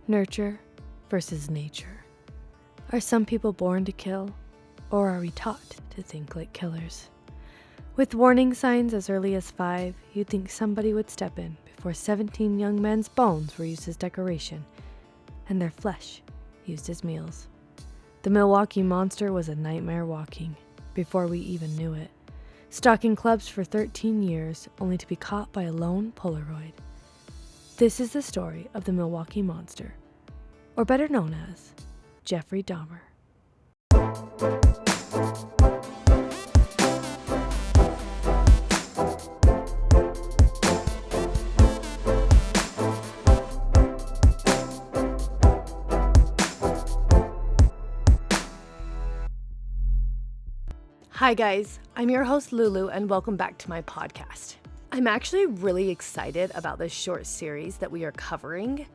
Nurture versus nature. Are some people born to kill, or are we taught to think like killers? With warning signs as early as 5, you'd think somebody would step in before 17 young men's bones were used as decoration, and their flesh used as meals. The Milwaukee monster was a nightmare walking, before we even knew it. Stalking clubs for 13 years, only to be caught by a lone Polaroid. This is the story of the Milwaukee monster, or better known as Jeffrey Dahmer. Hi guys, I'm your host Lulu and welcome back to my podcast. I'm actually really excited about this short series that we are covering.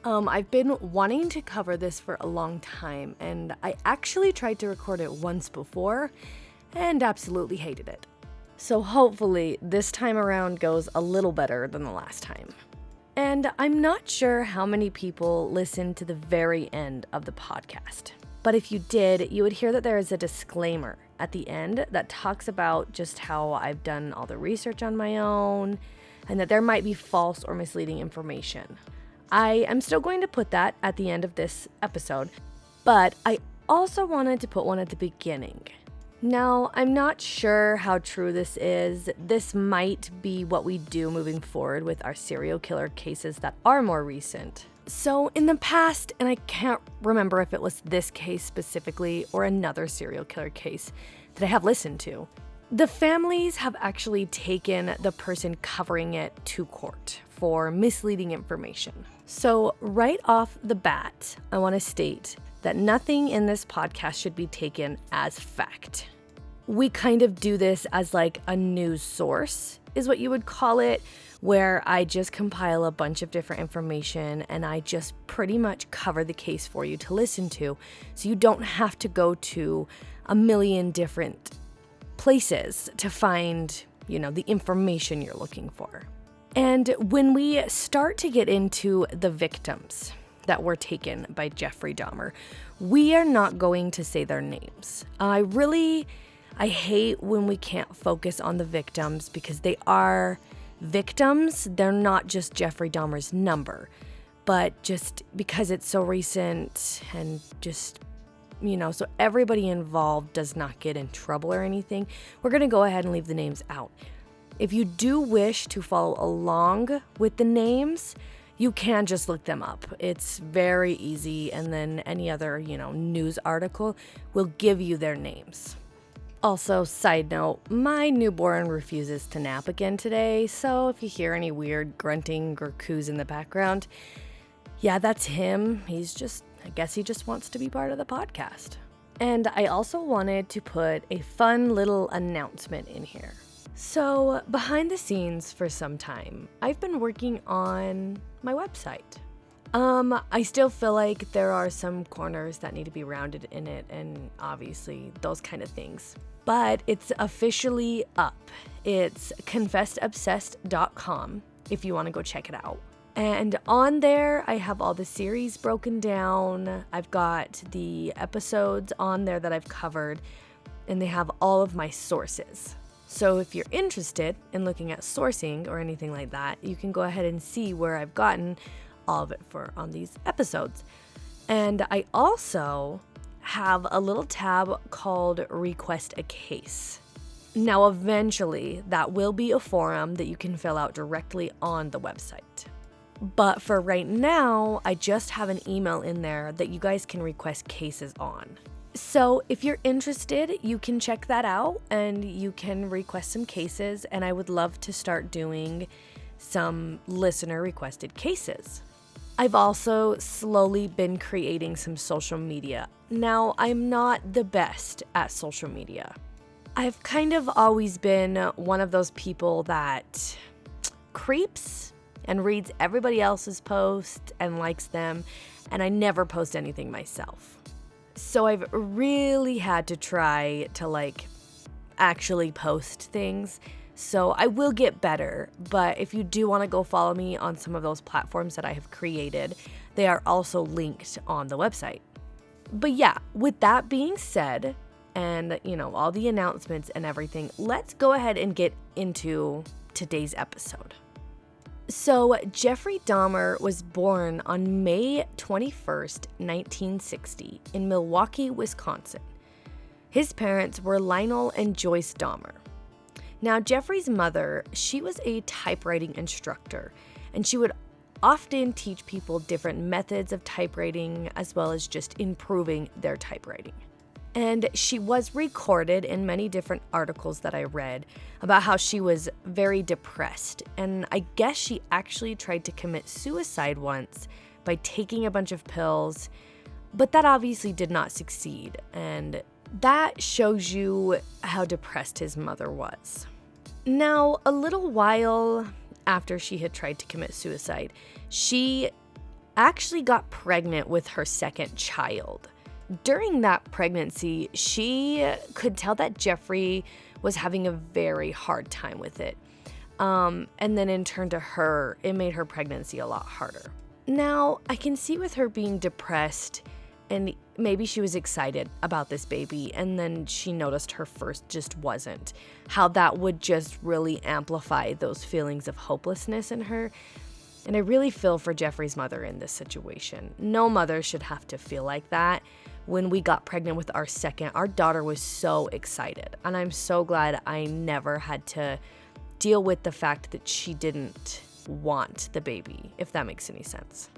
I've been wanting to cover this for a long time, and I actually tried to record it once before and absolutely hated it. So hopefully this time around goes a little better than the last time. And I'm not sure how many people listen to the very end of the podcast, but if you did, you would hear that there is a disclaimer at the end that talks about just how I've done all the research on my own and that there might be false or misleading information. I am still going to put that at the end of this episode, but I also wanted to put one at the beginning. Now, I'm not sure how true this is. This might be what we do moving forward with our serial killer cases that are more recent. So in the past, and I can't remember if it was this case specifically or another serial killer case that I have listened to, the families have actually taken the person covering it to court for misleading information. So right off the bat, I want to state that nothing in this podcast should be taken as fact. We kind of do this as like a news source, is what you would call it, where I just compile a bunch of different information and I just pretty much cover the case for you to listen to, so you don't have to go to a million different places to find, the information you're looking for. And when we start to get into the victims that were taken by Jeffrey Dahmer, we are not going to say their names. I hate when we can't focus on the victims because they are victims. They're not just Jeffrey Dahmer's number, but just because it's so recent and just, so everybody involved does not get in trouble or anything, we're going to go ahead and leave the names out. If you do wish to follow along with the names, you can just look them up. It's very easy, and then any other, news article will give you their names. Also, side note, my newborn refuses to nap again today, so if you hear any weird grunting or coos in the background, yeah, that's him. I guess he just wants to be part of the podcast. And I also wanted to put a fun little announcement in here. So, behind the scenes for some time, I've been working on my website. I still feel like there are some corners that need to be rounded in it, and obviously those kind of things. But it's officially up. It's confessedobsessed.com if you want to go check it out. And on there, I have all the series broken down. I've got the episodes on there that I've covered, and they have all of my sources. So if you're interested in looking at sourcing or anything like that, you can go ahead and see where I've gotten all of it on these episodes. And I also have a little tab called Request a Case. Now, eventually, that will be a forum that you can fill out directly on the website. But for right now, I just have an email in there that you guys can request cases on. So if you're interested, you can check that out and you can request some cases, and I would love to start doing some listener requested cases. I've also slowly been creating some social media. Now, I'm not the best at social media. I've kind of always been one of those people that creeps and reads everybody else's posts and likes them, and I never post anything myself. So I've really had to try to actually post things So I will get better, but if you do want to go follow me on some of those platforms that I have created, they are also linked on the website. But yeah, with that being said, and all the announcements and everything, let's go ahead and get into today's episode. So Jeffrey Dahmer was born on May 21st, 1960 in Milwaukee, Wisconsin. His parents were Lionel and Joyce Dahmer. Now, Jeffrey's mother, she was a typewriting instructor, and she would often teach people different methods of typewriting as well as just improving their typewriting. And she was recorded in many different articles that I read about how she was very depressed, and I guess she actually tried to commit suicide once by taking a bunch of pills, but that obviously did not succeed, and that shows you how depressed his mother was. Now, a little while after she had tried to commit suicide, she actually got pregnant with her second child. During that pregnancy, she could tell that Jeffrey was having a very hard time with it. And then in turn to her, it made her pregnancy a lot harder. Now, I can see with her being depressed, and maybe she was excited about this baby, and then she noticed her first just wasn't. How that would just really amplify those feelings of hopelessness in her. And I really feel for Jeffrey's mother in this situation. No mother should have to feel like that. When we got pregnant with our second, our daughter was so excited. And I'm so glad I never had to deal with the fact that she didn't want the baby, if that makes any sense.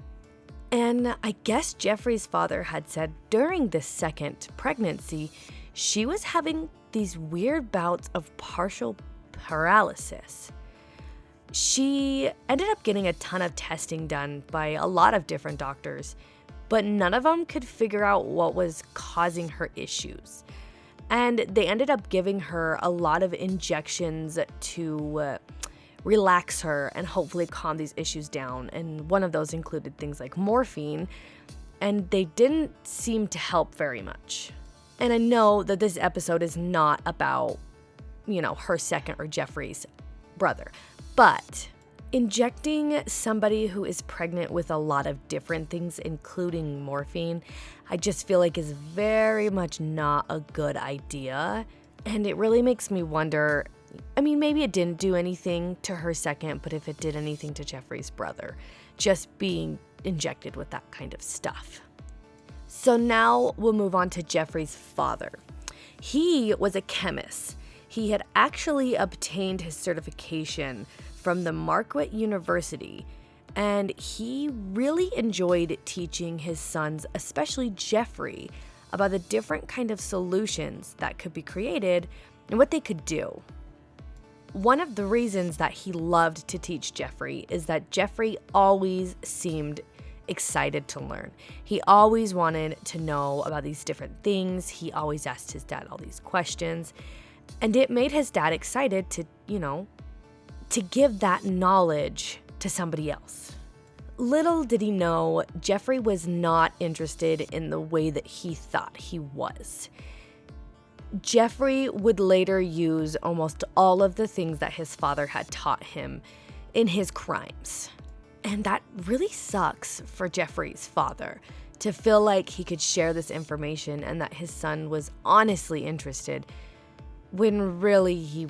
And I guess Jeffrey's father had said during this second pregnancy, she was having these weird bouts of partial paralysis. She ended up getting a ton of testing done by a lot of different doctors, but none of them could figure out what was causing her issues. And they ended up giving her a lot of injections to relax her and hopefully calm these issues down. And one of those included things like morphine, and they didn't seem to help very much. And I know that this episode is not about, her second or Jeffrey's brother, but injecting somebody who is pregnant with a lot of different things, including morphine, I just feel like is very much not a good idea. And it really makes me wonder, maybe it didn't do anything to her second, but if it did anything to Jeffrey's brother, just being injected with that kind of stuff. So now we'll move on to Jeffrey's father. He was a chemist. He had actually obtained his certification from the Marquette University, and he really enjoyed teaching his sons, especially Jeffrey, about the different kind of solutions that could be created and what they could do. One of the reasons that he loved to teach Jeffrey is that Jeffrey always seemed excited to learn. He always wanted to know about these different things. He always asked his dad all these questions, and it made his dad excited to, to give that knowledge to somebody else. Little did he know, Jeffrey was not interested in the way that he thought he was. Jeffrey would later use almost all of the things that his father had taught him in his crimes. And that really sucks for Jeffrey's father, to feel like he could share this information and that his son was honestly interested, when really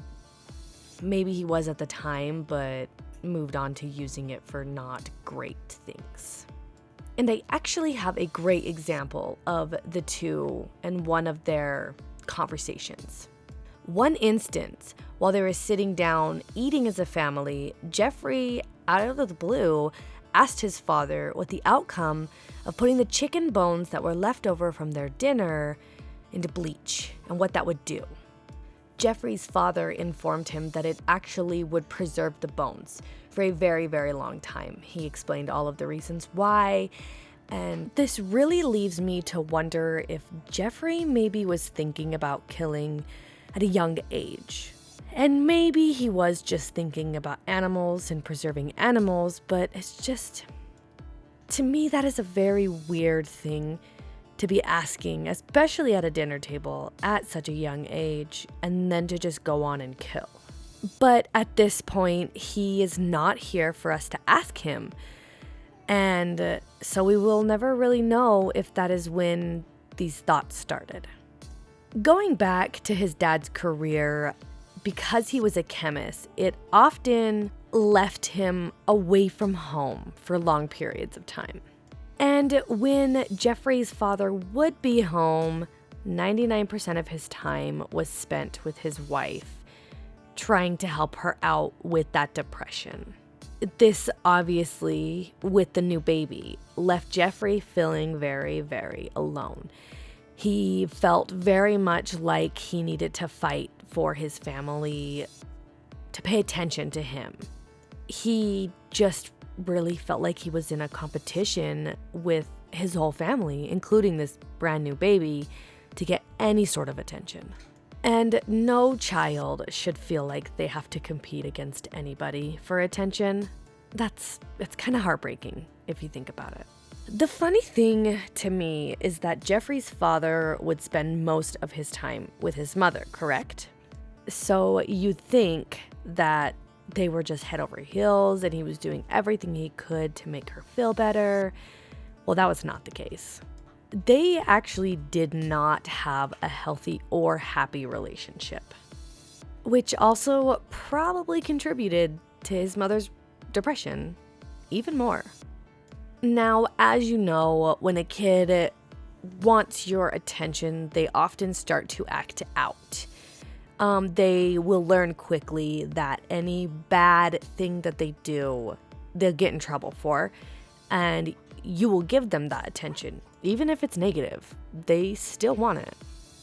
maybe he was at the time, but moved on to using it for not great things. And I actually have a great example of the two and one of their conversations. One instance, while they were sitting down eating as a family, Jeffrey, out of the blue, asked his father what the outcome of putting the chicken bones that were left over from their dinner into bleach and what that would do. Jeffrey's father informed him that it actually would preserve the bones for a very, very long time. He explained all of the reasons why, and this really leaves me to wonder if Jeffrey maybe was thinking about killing at a young age. And maybe he was just thinking about animals and preserving animals, but it's just, to me, that is a very weird thing to be asking, especially at a dinner table at such a young age, and then to just go on and kill. But at this point, he is not here for us to ask him. And so we will never really know if that is when these thoughts started. Going back to his dad's career, because he was a chemist, it often left him away from home for long periods of time. And when Jeffrey's father would be home, 99% of his time was spent with his wife, trying to help her out with that depression. This obviously, with the new baby, left Jeffrey feeling very, very alone. He felt very much like he needed to fight for his family to pay attention to him. He just really felt like he was in a competition with his whole family, including this brand new baby, to get any sort of attention. And no child should feel like they have to compete against anybody for attention. It's kind of heartbreaking if you think about it. The funny thing to me is that Jeffrey's father would spend most of his time with his mother, correct? So you'd think that they were just head over heels and he was doing everything he could to make her feel better. Well, that was not the case. They actually did not have a healthy or happy relationship, which also probably contributed to his mother's depression even more. Now, as you know, when a kid wants your attention, they often start to act out. They will learn quickly that any bad thing that they do, they'll get in trouble for, and you will give them that attention. Even if it's negative, they still want it.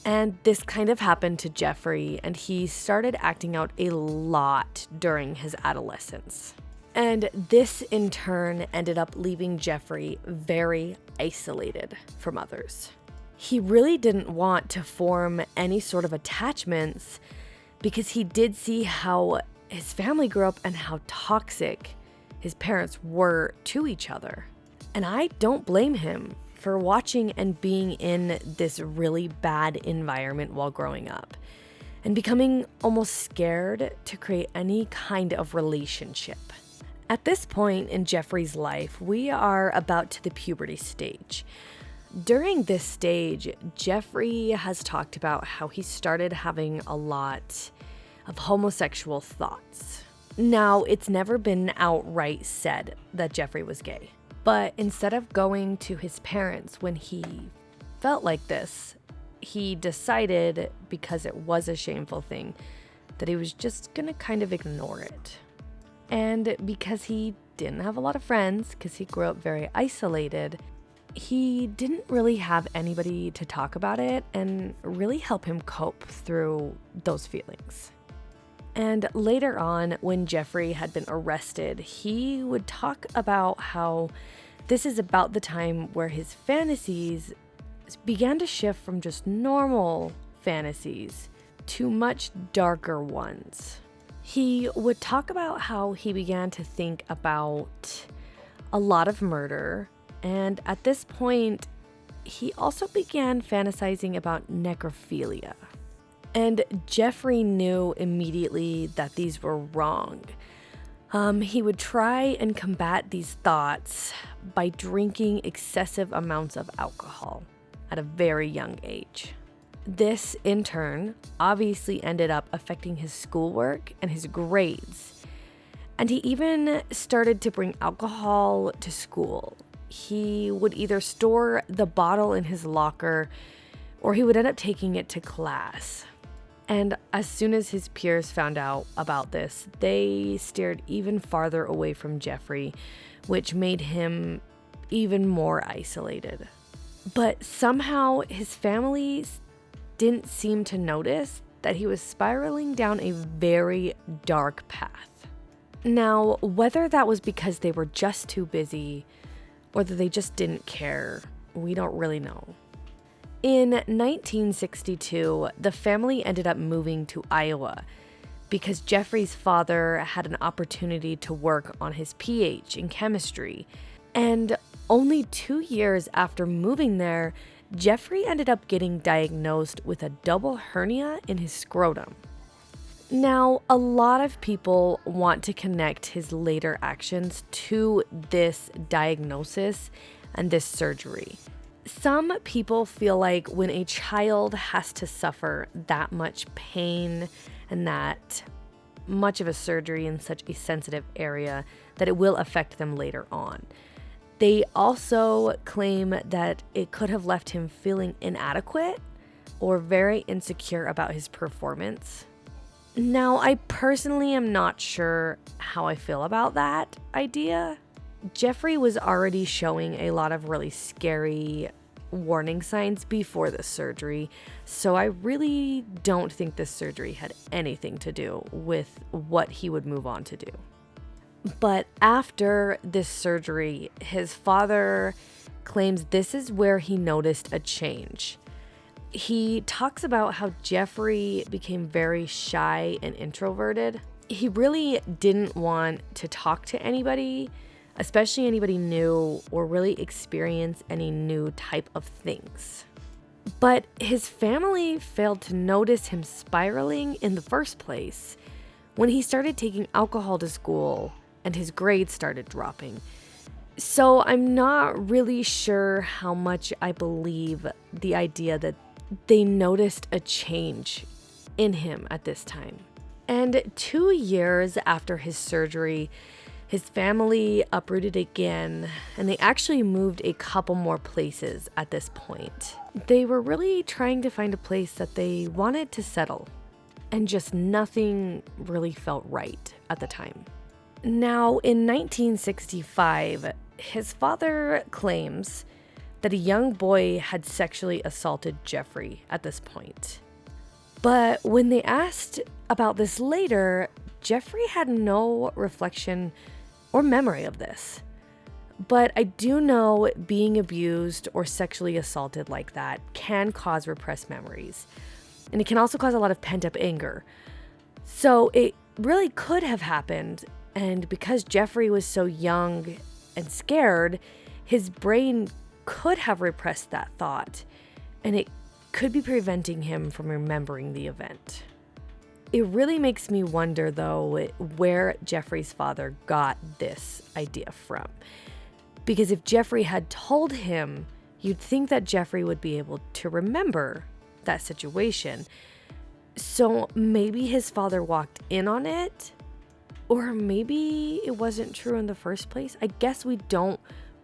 And this kind of happened to Jeffrey, and he started acting out a lot during his adolescence. And this in turn ended up leaving Jeffrey very isolated from others. He really didn't want to form any sort of attachments because he did see how his family grew up and how toxic his parents were to each other. And I don't blame him for watching and being in this really bad environment while growing up and becoming almost scared to create any kind of relationship. At this point in Jeffrey's life, we are about to the puberty stage. During this stage, Jeffrey has talked about how he started having a lot of homosexual thoughts. Now, it's never been outright said that Jeffrey was gay, but instead of going to his parents when he felt like this, he decided, because it was a shameful thing, that he was just gonna kind of ignore it. And because he didn't have a lot of friends, because he grew up very isolated, he didn't really have anybody to talk about it and really help him cope through those feelings. And later on, when Jeffrey had been arrested, he would talk about how this is about the time where his fantasies began to shift from just normal fantasies to much darker ones. He would talk about how he began to think about a lot of murder, and at this point, he also began fantasizing about necrophilia. And Jeffrey knew immediately that these were wrong. He would try and combat these thoughts by drinking excessive amounts of alcohol at a very young age. This, in turn, obviously ended up affecting his schoolwork and his grades. And he even started to bring alcohol to school. He would either store the bottle in his locker or he would end up taking it to class. And as soon as his peers found out about this, they steered even farther away from Jeffrey, which made him even more isolated. But somehow his family didn't seem to notice that he was spiraling down a very dark path. Now, whether that was because they were just too busy or that they just didn't care, we don't really know. In 1962, the family ended up moving to Iowa because Jeffrey's father had an opportunity to work on his PhD in chemistry. And only 2 years after moving there, Jeffrey ended up getting diagnosed with a double hernia in his scrotum. Now, a lot of people want to connect his later actions to this diagnosis and this surgery. Some people feel like when a child has to suffer that much pain and that much of a surgery in such a sensitive area, that it will affect them later on. They also claim that it could have left him feeling inadequate or very insecure about his performance. Now, I personally am not sure how I feel about that idea. Jeffrey was already showing a lot of really scary warning signs before the surgery, so I really don't think this surgery had anything to do with what he would move on to do. But after this surgery, his father claims this is where he noticed a change. He talks about how Jeffrey became very shy and introverted. He really didn't want to talk to anybody, especially anybody new, or really experience any new type of things. But his family failed to notice him spiraling in the first place when he started taking alcohol to school and his grades started dropping. So I'm not really sure how much I believe the idea that they noticed a change in him at this time. And 2 years after his surgery, his family uprooted again, and they actually moved a couple more places at this point. They were really trying to find a place that they wanted to settle, and just nothing really felt right at the time. Now, in 1965, his father claims that a young boy had sexually assaulted Jeffrey at this point. But when they asked about this later, Jeffrey had no reflection or memory of this. But I do know being abused or sexually assaulted like that can cause repressed memories. And it can also cause a lot of pent-up anger. So it really could have happened. And because Jeffrey was so young and scared, his brain could have repressed that thought, and it could be preventing him from remembering the event. It really makes me wonder, though, where Jeffrey's father got this idea from. Because if Jeffrey had told him, you'd think that Jeffrey would be able to remember that situation. So maybe his father walked in on it, or maybe it wasn't true in the first place. I guess we don't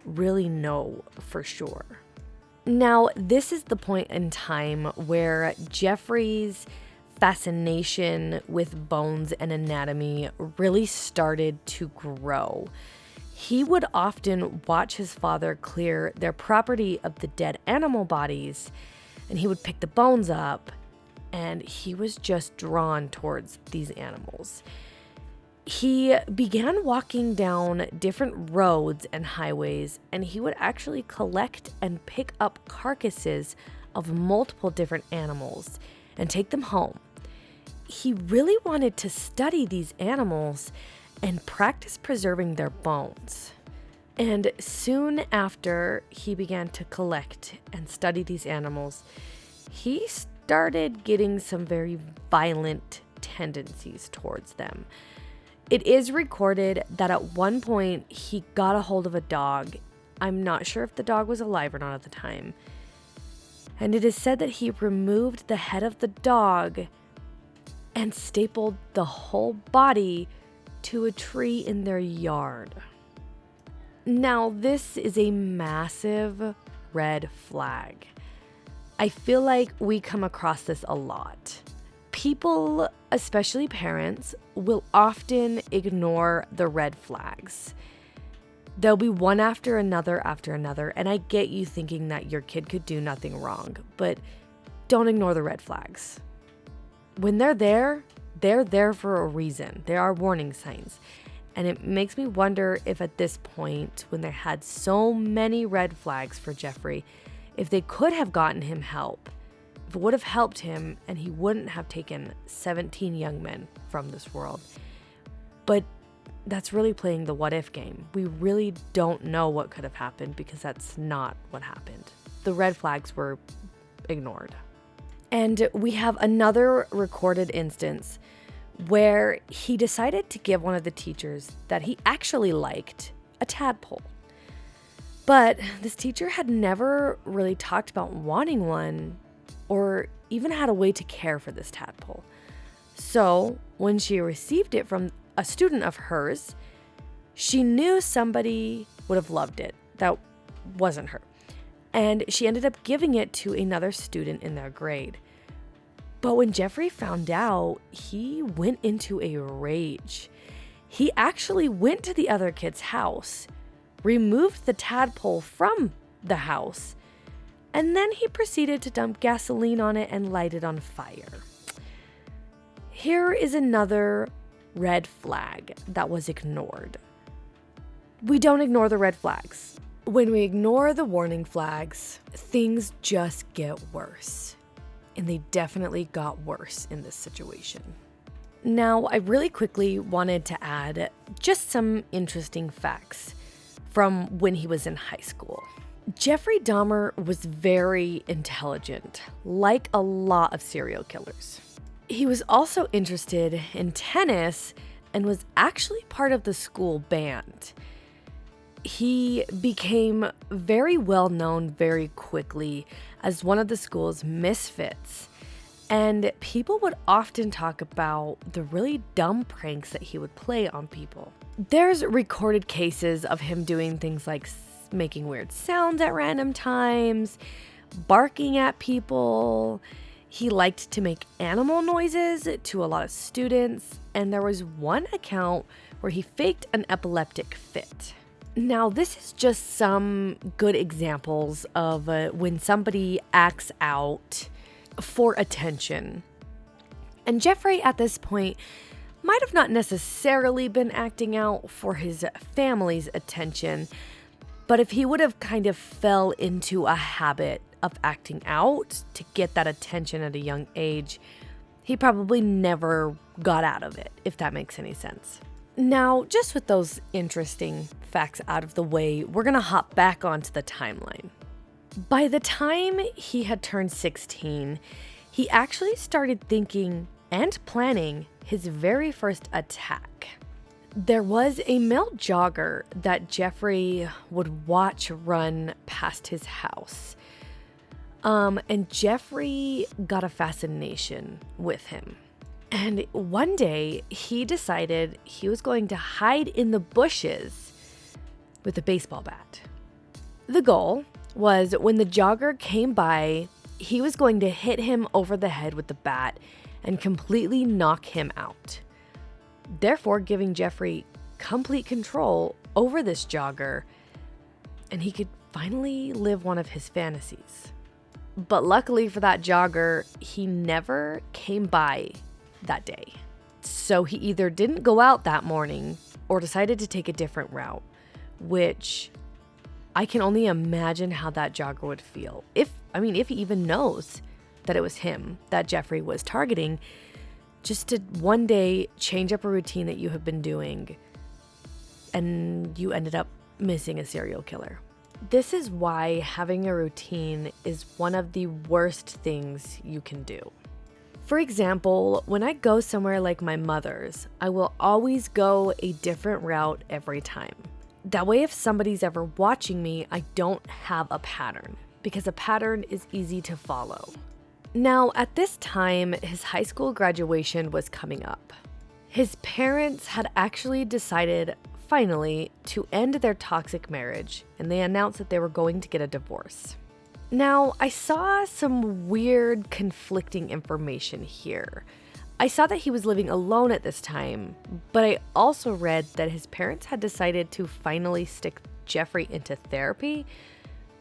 really know for sure. Now, this is the point in time where Jeffrey's fascination with bones and anatomy really started to grow. He would often watch his father clear their property of the dead animal bodies, and he would pick the bones up, and he was just drawn towards these animals. He began walking down different roads and highways, and he would actually collect and pick up carcasses of multiple different animals and take them home. He really wanted to study these animals and practice preserving their bones. And soon after he began to collect and study these animals, he started getting some very violent tendencies towards them. It is recorded that at one point he got a hold of a dog. I'm not sure if the dog was alive or not at the time. And it is said that he removed the head of the dog and stapled the whole body to a tree in their yard. Now, this is a massive red flag. I feel like we come across this a lot. People, especially parents, will often ignore the red flags. There'll be one after another, and I get you thinking that your kid could do nothing wrong, but don't ignore the red flags. When they're there for a reason. There are warning signs. And it makes me wonder if at this point, when they had so many red flags for Jeffrey, if they could have gotten him help, if it would have helped him and he wouldn't have taken 17 young men from this world. But that's really playing the what if game. We really don't know what could have happened because that's not what happened. The red flags were ignored. And we have another recorded instance where he decided to give one of the teachers that he actually liked a tadpole. But this teacher had never really talked about wanting one or even had a way to care for this tadpole. So when she received it from a student of hers, she knew somebody would have loved it that wasn't her. And she ended up giving it to another student in their grade. But when Jeffrey found out, he went into a rage. He actually went to the other kid's house, removed the tadpole from the house, and then he proceeded to dump gasoline on it and light it on fire. Here is another red flag that was ignored. We don't ignore the red flags. When we ignore the warning flags, things just get worse. And they definitely got worse in this situation. Now, I really quickly wanted to add just some interesting facts from when he was in high school. Jeffrey Dahmer was very intelligent, like a lot of serial killers. He was also interested in tennis and was actually part of the school band. He became very well known very quickly as one of the school's misfits. And people would often talk about the really dumb pranks that he would play on people. There's recorded cases of him doing things like making weird sounds at random times, barking at people. He liked to make animal noises to a lot of students. And there was one account where he faked an epileptic fit. Now, this is just some good examples of when somebody acts out for attention. And Jeffrey, at this point, might have not necessarily been acting out for his family's attention, but if he would have kind of fell into a habit of acting out to get that attention at a young age, he probably never got out of it, if that makes any sense. Now, just with those interesting facts out of the way, we're going to hop back onto the timeline. By the time he had turned 16, he actually started thinking and planning his very first attack. There was a male jogger that Jeffrey would watch run past his house. And Jeffrey got a fascination with him. And one day, he decided he was going to hide in the bushes with a baseball bat. The goal was when the jogger came by, he was going to hit him over the head with the bat and completely knock him out, therefore giving Jeffrey complete control over this jogger, and he could finally live one of his fantasies. But luckily for that jogger, he never came by that day. So he either didn't go out that morning or decided to take a different route, which I can only imagine how that jogger would feel. If he even knows that it was him that Jeffrey was targeting, just to one day change up a routine that you have been doing and you ended up missing a serial killer. This is why having a routine is one of the worst things you can do. For example, when I go somewhere like my mother's, I will always go a different route every time. That way, if somebody's ever watching me, I don't have a pattern, because a pattern is easy to follow. Now, at this time, his high school graduation was coming up. His parents had actually decided, finally, to end their toxic marriage, and they announced that they were going to get a divorce. Now, I saw some weird conflicting information here. I saw that he was living alone at this time, but I also read that his parents had decided to finally stick Jeffrey into therapy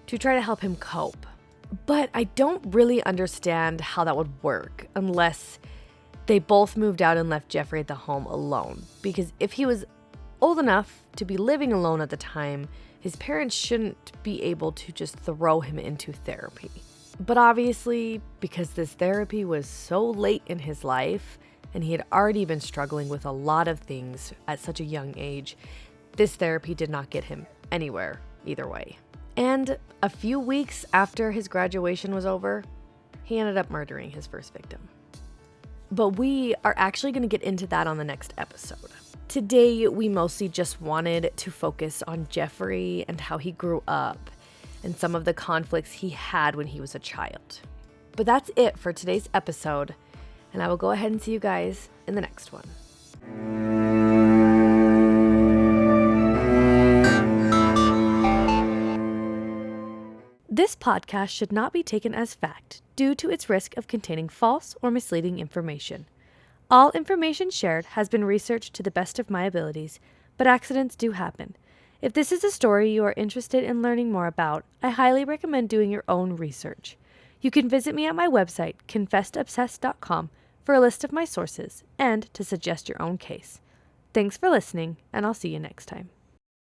to try to help him cope. But I don't really understand how that would work unless they both moved out and left Jeffrey at the home alone. Because if he was old enough to be living alone at the time, his parents shouldn't be able to just throw him into therapy. But obviously, because this therapy was so late in his life, and he had already been struggling with a lot of things at such a young age, this therapy did not get him anywhere either way. And a few weeks after his graduation was over, he ended up murdering his first victim. but we are actually going to get into that on the next episode. Today, we mostly just wanted to focus on Jeffrey and how he grew up and some of the conflicts he had when he was a child. But that's it for today's episode, and I will go ahead and see you guys in the next one. This podcast should not be taken as fact due to its risk of containing false or misleading information. All information shared has been researched to the best of my abilities, but accidents do happen. If this is a story you are interested in learning more about, I highly recommend doing your own research. You can visit me at my website, confessedobsessed.com, for a list of my sources and to suggest your own case. Thanks for listening, and I'll see you next time.